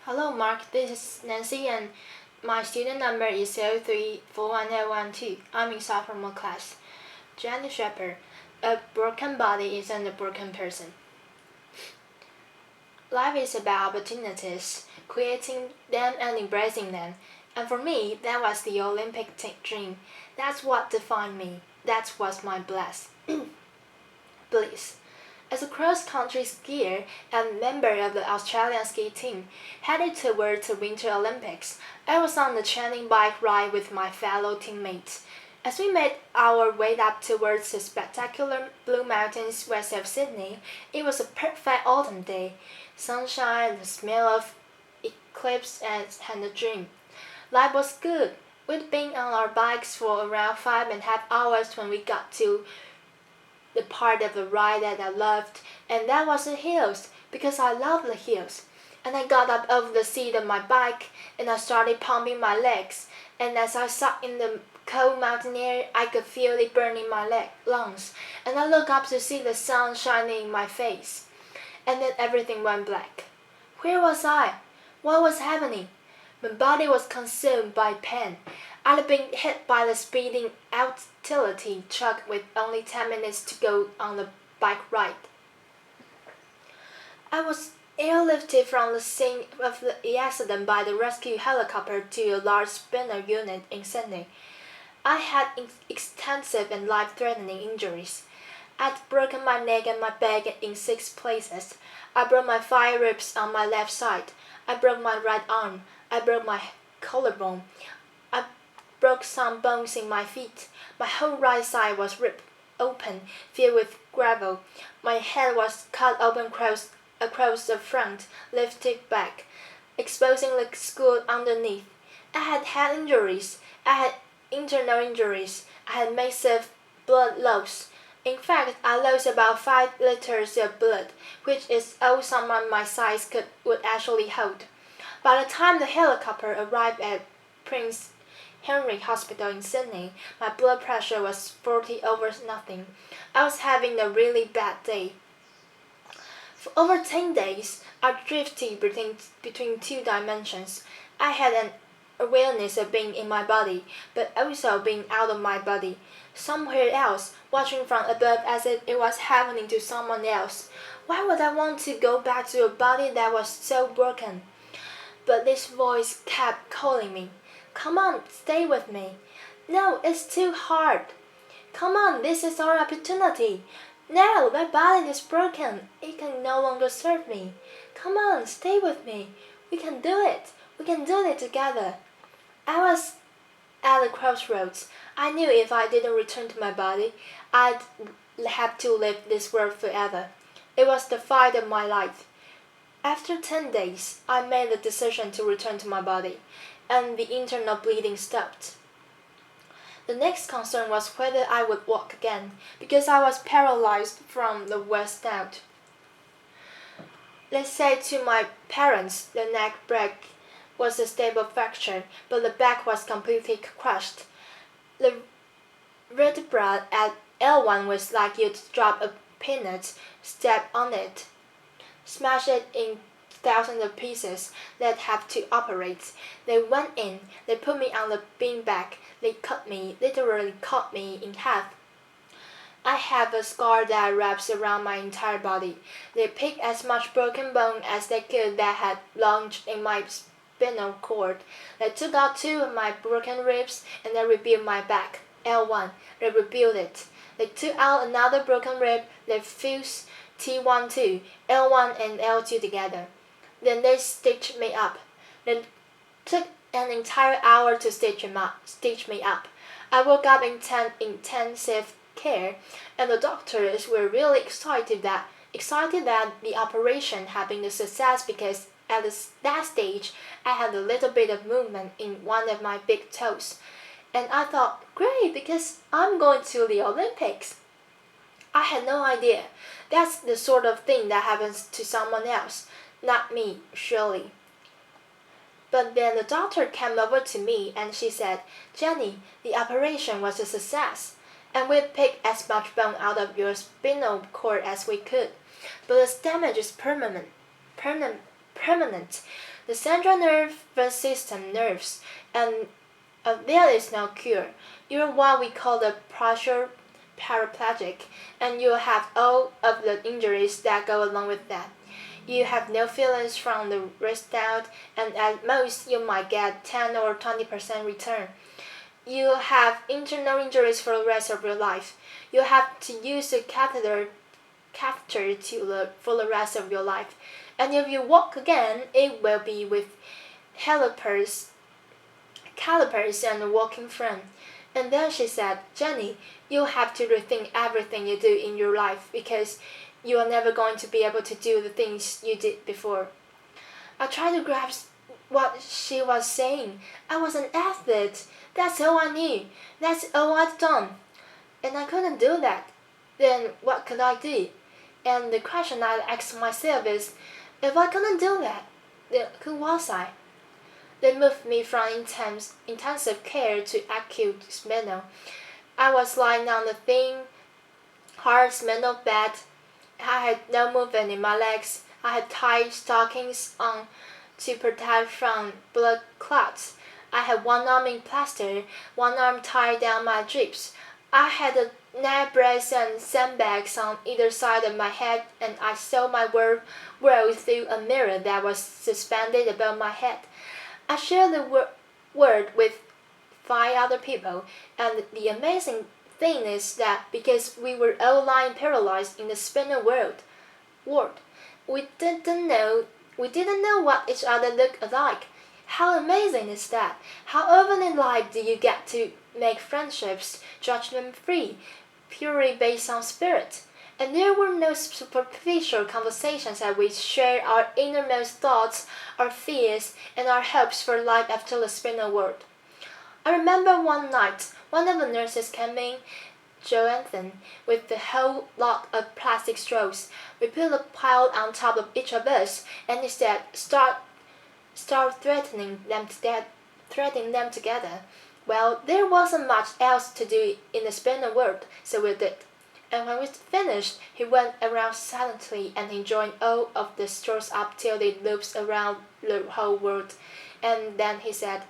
Hello, Mark. This is Nancy, and my student number is 034112. I'm in sophomore class. Jenny Shepherd. A broken body isn't a broken person. Life is about opportunities, creating them and embracing them. And for me, that was the Olympic dream. That's what defined me. That's what's my bliss. As a cross-country skier and member of the Australian ski team headed towards the Winter Olympics, I was on the training bike ride with my fellow teammates. As we made our way up towards the spectacular Blue Mountains west of Sydney, it was a perfect autumn day. Sunshine, the smell of eclipse, and a dream. Life was good. We'd been on our bikes for around 5.5 hours when we got to the part of the ride that I loved, and that was the hills, because I love the hills. And I got up over the seat of my bike, and I started pumping my legs, and as I sat in the cold mountain air, I could feel it burning my lungs, and I looked up to see the sun shining in my face. And then everything went black. Where was I? What was happening? My body was consumed by pain. I'd been hit by the speeding utility truck with only 10 minutes to go on the bike ride. I was airlifted from the scene of the accident by the rescue helicopter to a large spinal unit in Sydney. I had extensive and life-threatening injuries. I'd broken my neck and my back in 6 places. I broke my 5 ribs on my left side. I broke my right arm. I broke my collarbone. I broke some bones in my feet. My whole right side was ripped open, filled with gravel. My head was cut open across the front, lifted back, exposing the skull underneath. I had head injuries. I had internal injuries. I had massive blood loss. In fact, I lost about 5 liters of blood, which is all someone my size would actually hold. By the time the helicopter arrived at Prince Henry Hospital in Sydney, my blood pressure was 40 over nothing. I was having a really bad day. For over 10 days, I drifted between 2 dimensions. I had an awareness of being in my body, but also being out of my body, somewhere else, watching from above as if it was happening to someone else. Why would I want to go back to a body that was so broken? But this voice kept calling me. Come on, stay with me. No, it's too hard. Come on, this is our opportunity. No, my body is broken. It can no longer serve me. Come on, stay with me. We can do it. We can do it together. I was at a crossroads. I knew if I didn't return to my body, I'd have to live this world forever. It was the fight of my life. After 10 days, I made the decision to return to my body, and the internal bleeding stopped. The next concern was whether I would walk again, because I was paralyzed from the waist down. Let's say to my parents the neck break was a stable fracture, but the back was completely crushed. The vertebra at L1 was like you'd drop a peanut, step on it, smash it in thousands of pieces. They'd have to operate. They went in, they put me on the beanbag, they cut me, literally cut me in half. I have a scar that wraps around my entire body. They picked as much broken bone as they could that had lodged in my spinal cord. They took out 2 of my broken ribs and they rebuilt my back, L1. They rebuilt it. They took out another broken rib. They fused T1 2, L1 and L2 together. Then they stitched me up. They took an entire hour to stitch me up. I woke up in intensive care, and the doctors were really excited that the operation had been a success because at that stage I had a little bit of movement in one of my big toes. And I thought, great, because I'm going to the Olympics. I had no idea. That's the sort of thing that happens to someone else, not me, surely. But then the doctor came over to me and she said, Jenny, the operation was a success, and we picked as much bone out of your spinal cord as we could. But the damage is permanent. The central nervous system nerves, and there is no cure. You're what we call the partial paraplegic, and you have all of the injuries that go along with that. You have no feelings from the wrist down, and at most you might get 10 or 20% return. You have internal injuries for the rest of your life. You have to use a catheter for the rest of your life. And if you walk again, it will be with calipers, and a walking frame. And then she said, Jenny, you have to rethink everything you do in your life because you are never going to be able to do the things you did before. I tried to grasp what she was saying. I was an athlete. That's all I knew. That's all I'd done. And I couldn't do that. Then what could I do? And the question I asked myself is, if I couldn't do that, then who was I? They moved me from intensive care to acute spinal. I was lying on the thin, hard spinal bed. I had no movement in my legs. I had tied stockings on to protect from blood clots. I had one arm in plaster, one arm tied down my drips. I had a neck brace and sandbags on either side of my head, and I saw my world through a mirror that was suspended above my head. I shared the world with 5 other people, and the amazing thing is that because we were all lying paralyzed in the spinal world, we didn't know what each other looked like. How amazing is that? How often in life do you get to make friendships judgment-free, purely based on spirit? And there were no superficial conversations as we shared our innermost thoughts, our fears, and our hopes for life after the spinal world. I remember one night, one of the nurses came in, Joanne, with the whole lot of plastic straws. We put a pile on top of each of us, and he said, start threatening them together. Well, there wasn't much else to do in the spinal world, so we did. And when we finished, he went around silently and he joined all of the straws up till they looped around the whole world. And then he said,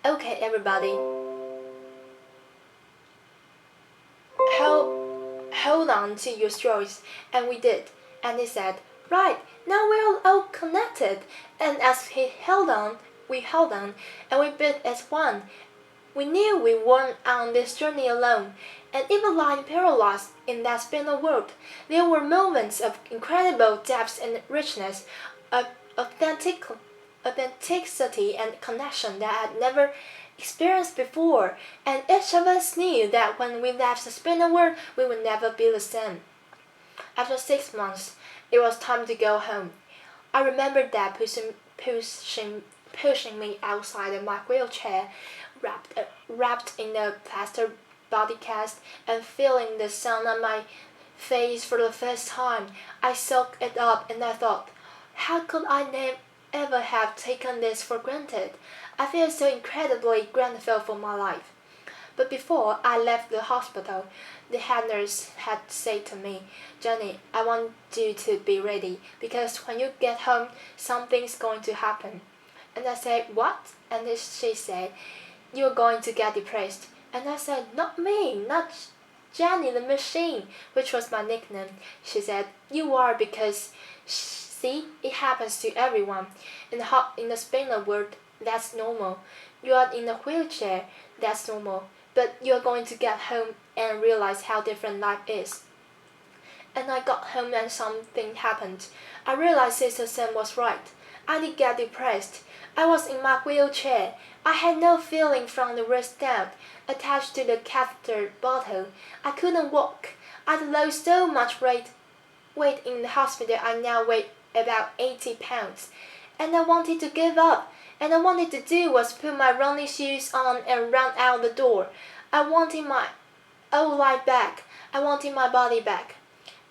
okay, everybody, hold on to your straws. And we did. And he said, right, now we're all connected. And as he held on, we held on, and we bit as one. We knew we weren't on this journey alone, and even lying paralyzed in that spinal world, there were moments of incredible depth and richness, of authenticity and connection that I had never experienced before, and each of us knew that when we left the spinal world, we would never be the same. After 6 months, it was time to go home. I remember Dad pushing me outside of my wheelchair, wrapped in a plaster body cast, and feeling the sun on my face for the first time. I soaked it up and I thought, how could I ever have taken this for granted? I feel so incredibly grateful for my life. But before I left the hospital, the head nurse had said to me, Jenny, I want you to be ready because when you get home, something's going to happen. And I said, what? And she said, you're going to get depressed. And I said, not me, not Jenny the machine, which was my nickname. She said, you are because, see, it happens to everyone. In the spinal world, that's normal. You are in a wheelchair, that's normal. But you're going to get home and realize how different life is. And I got home and something happened. I realized Sister Sam was right. I did get depressed. I was in my wheelchair. I had no feeling from the wrist down, attached to the catheter bottle. I couldn't walk. I'd lost so much weight in the hospital. I now weigh about 80 pounds. And I wanted to give up. And I wanted to do was put my running shoes on and run out the door. I wanted my old life back. I wanted my body back.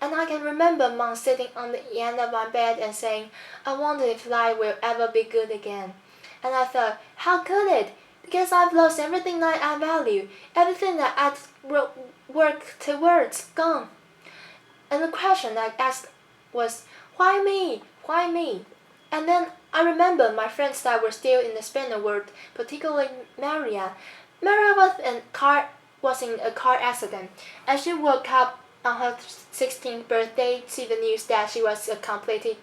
And I can remember Mom sitting on the end of my bed and saying, I wonder if life will ever be good again. And I thought, how could it? Because I've lost everything that I value. Everything that I'd worked towards, gone. And the question I asked was, why me? Why me? And then I remember my friends that were still in the spinner world, particularly Maria. Maria was in a car accident, and she woke up on her 16th birthday to the news that she was a completely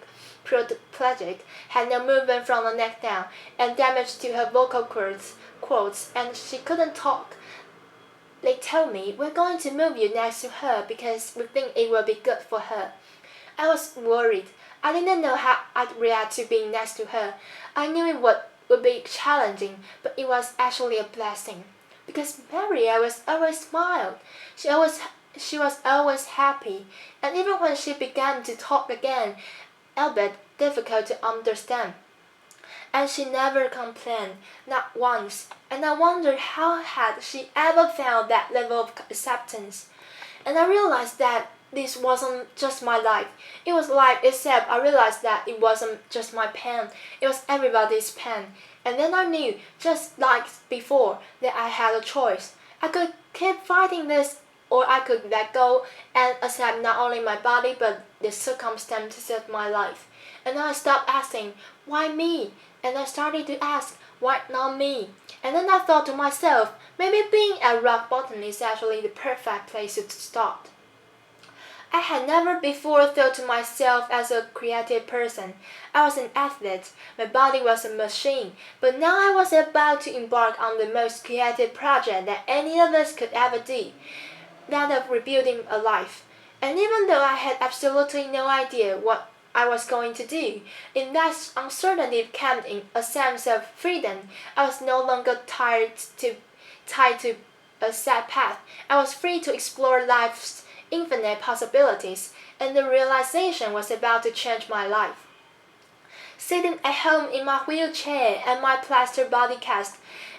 paraplegic, had no movement from the neck down, and damage to her vocal cords, and she couldn't talk. They told me, we're going to move you next to her because we think it will be good for her. I was worried. I didn't know how I'd react to being next to her. I knew it would be challenging, but it was actually a blessing. Because Maria was always smiled. She was always happy, and even when she began to talk again, albeit difficult to understand. And she never complained, not once, and I wondered how had she ever found that level of acceptance. And I realized that this wasn't just my life. It was life except I realized that it wasn't just my pain. It was everybody's pain. And then I knew, just like before, that I had a choice. I could keep fighting this, or I could let go and accept not only my body but the circumstances of my life. And then I stopped asking, why me? And I started to ask, why not me? And then I thought to myself, maybe being at rock bottom is actually the perfect place to start. I had never before thought to myself as a creative person. I was an athlete, my body was a machine, but now I was about to embark on the most creative project that any of us could ever do, that of rebuilding a life. And even though I had absolutely no idea what I was going to do, in that uncertainty came in a sense of freedom. I was no longer tied to a set path. I was free to explore life's infinite possibilities, and the realization was about to change my life. Sitting at home in my wheelchair and my plaster body cast,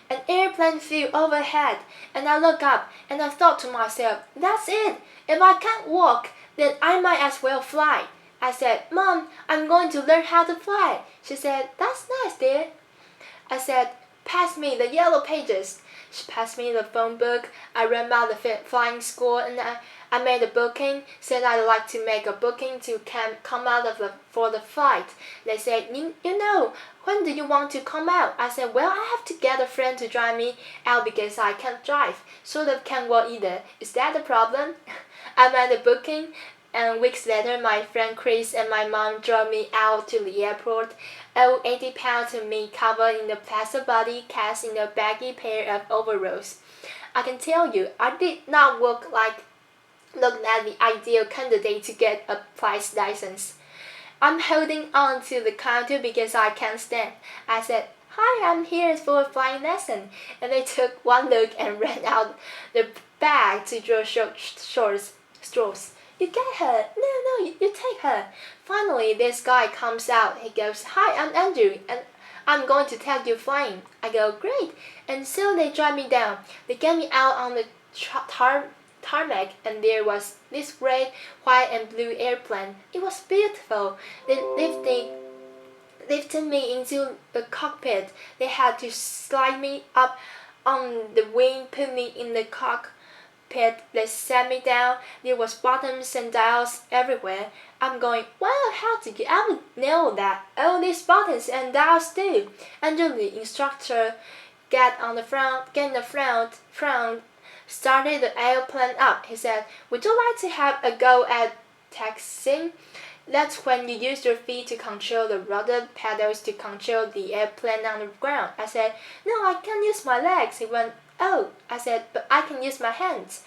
an airplane flew overhead, and I looked up and I thought to myself, that's it! If I can't walk, then I might as well fly. I said, Mom, I'm going to learn how to fly. She said, that's nice, dear. I said, pass me the yellow pages. She passed me the phone book. I read about the flying school and I made a booking, said I'd like to make a booking to come out for the flight. They said, you know, when do you want to come out? I said, well, I have to get a friend to drive me out because I can't drive. Sort of can't walk either. Is that a problem? I made a booking. And weeks later, my friend Chris and my mom drove me out to the airport. 80 pounds of me covered in a plaster body cast in a baggy pair of overalls. I can tell you, I did not look like the ideal candidate to get a flight license. I'm holding on to the counter because I can't stand. I said, hi, I'm here for a flying lesson. And they took one look and ran out the bag to draw straws. You get her. No, you take her. Finally, this guy comes out. He goes, hi, I'm Andrew, and I'm going to take you flying. I go, great. And so they drive me down. They get me out on the tarmac, and there was this red, white, and blue airplane. It was beautiful. They lifted me into the cockpit. They had to slide me up on the wing, put me in the cockpit. They set me down. There was buttons and dials everywhere. I'm going, wow, how did you ever know that? Oh, these buttons and dials too. And the instructor get in the front, started the airplane up. He said, would you like to have a go at taxiing? That's when you use your feet to control the rudder pedals to control the airplane on the ground. I said, no, I can't use my legs. He went, oh, I said, but I can use my hands.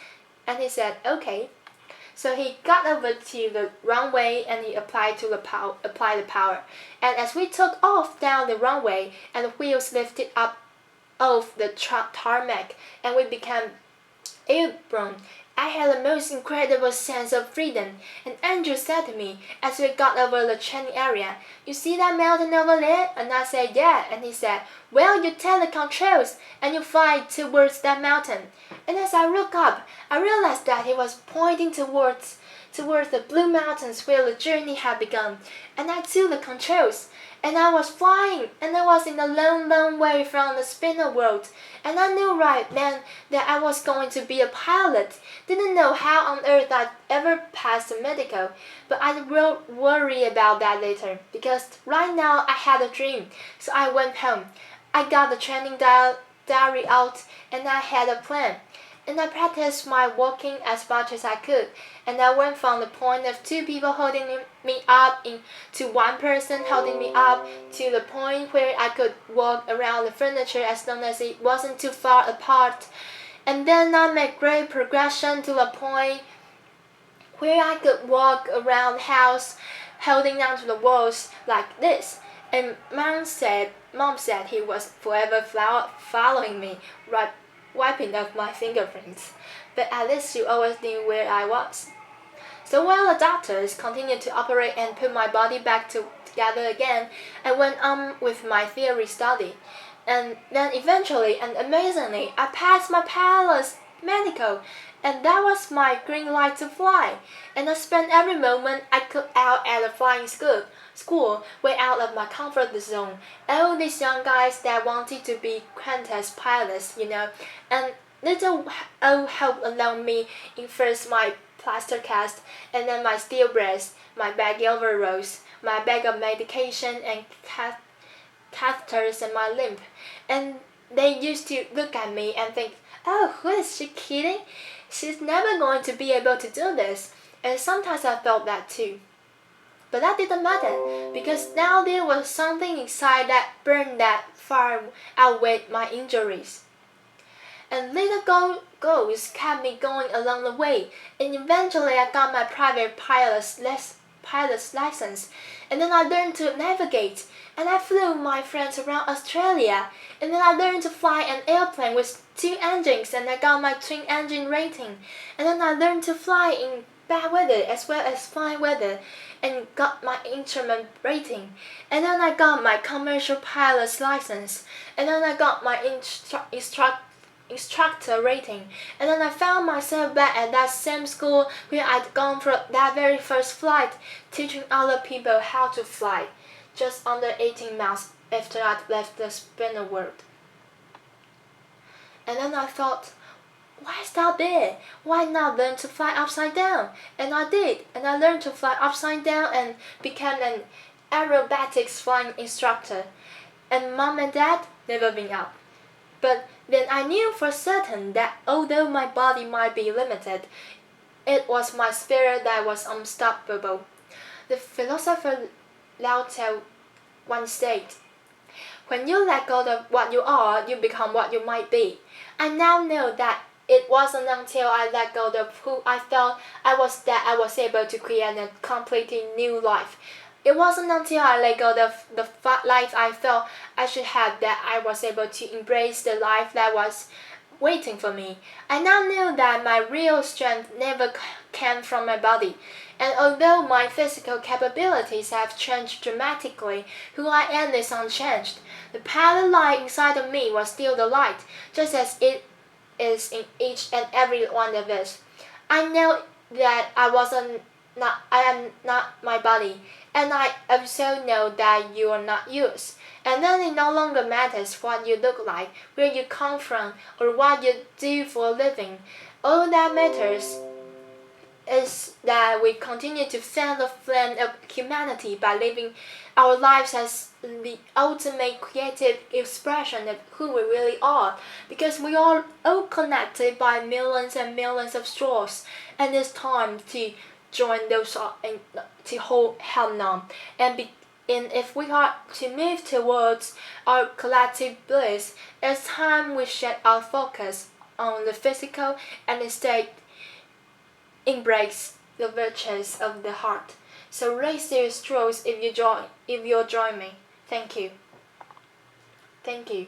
And he said, okay. So he got over to the runway and he applied the power. And as we took off down the runway and the wheels lifted up off the tarmac and we became airborne, I had the most incredible sense of freedom. And Andrew said to me as we got over the training area, you see that mountain over there? And I said, yeah. And he said, well, you take the controls and you fly towards that mountain. And as I looked up, I realized that he was pointing towards the blue mountains where the journey had begun. And I took the controls. and I was flying, and I was in a long, long way from the spinner world, and I knew right then that I was going to be a pilot. Didn't know how on earth I'd ever pass the medical, but I will worry about that later, because right now I had a dream. So I went home. I got the training diary out, and I had a plan. And I practiced my walking as much as I could, and I went from the point of two people holding me up to one person holding me up to the point where I could walk around the furniture as long as it wasn't too far apart. And then I made great progression to the point where I could walk around the house holding onto the walls like this. And Mom said he was forever following me, right, wiping off my fingerprints. But at least she always knew where I was. So while the doctors continued to operate and put my body back together again, I went on with my theory study. And then eventually and amazingly, I passed my pilot's medical, and that was my green light to fly. And I spent every moment I could out at a flying school, way out of my comfort zone. All these young guys that wanted to be Qantas pilots, and little old hope along me in first my plaster cast, and then my steel brace, my baggy overalls, my bag of medication and catheters and my limp. And they used to look at me and think, oh, who is she kidding? She's never going to be able to do this. And sometimes I felt that too. But that didn't matter, because now there was something inside that burned that far outweighed my injuries. And little goals kept me going along the way, and eventually I got my private pilot's license, and then I learned to navigate, and I flew my friends around Australia, and then I learned to fly an airplane with 2 engines, and I got my twin engine rating, and then I learned to fly in bad weather as well as fine weather, and got my instrument rating, and then I got my commercial pilot's license, and then I got my instructor rating, and then I found myself back at that same school where I'd gone for that very first flight, teaching other people how to fly, just under 18 months after I'd left the spinner world. And then I thought, why stop there? Why not learn to fly upside down? And I did, and I learned to fly upside down and became an aerobatics flying instructor. And Mom and Dad never been up. But then I knew for certain that although my body might be limited, it was my spirit that was unstoppable. The philosopher Lao Tzu once said, when you let go of what you are, you become what you might be. I now know that it wasn't until I let go of who I thought I was that I was able to create a completely new life. It wasn't until I let go of the life I felt I should have that I was able to embrace the life that was waiting for me. I now knew that my real strength never came from my body. And although my physical capabilities have changed dramatically, who I am is unchanged. The pilot light inside of me was still the light, just as it is in each and every one of us. I know that I am not my body, and I also know that you are not yours. And then it no longer matters what you look like, where you come from, or what you do for a living. All that matters is that we continue to fan the flame of humanity by living our lives as the ultimate creative expression of who we really are, because we are all connected by millions and millions of straws, and it's time to join those and to hold hand on and if we are to move towards our collective bliss, it's time we shift our focus on the physical and instead embrace the virtues of the heart. So raise your straws if you join me. Thank you. Thank you.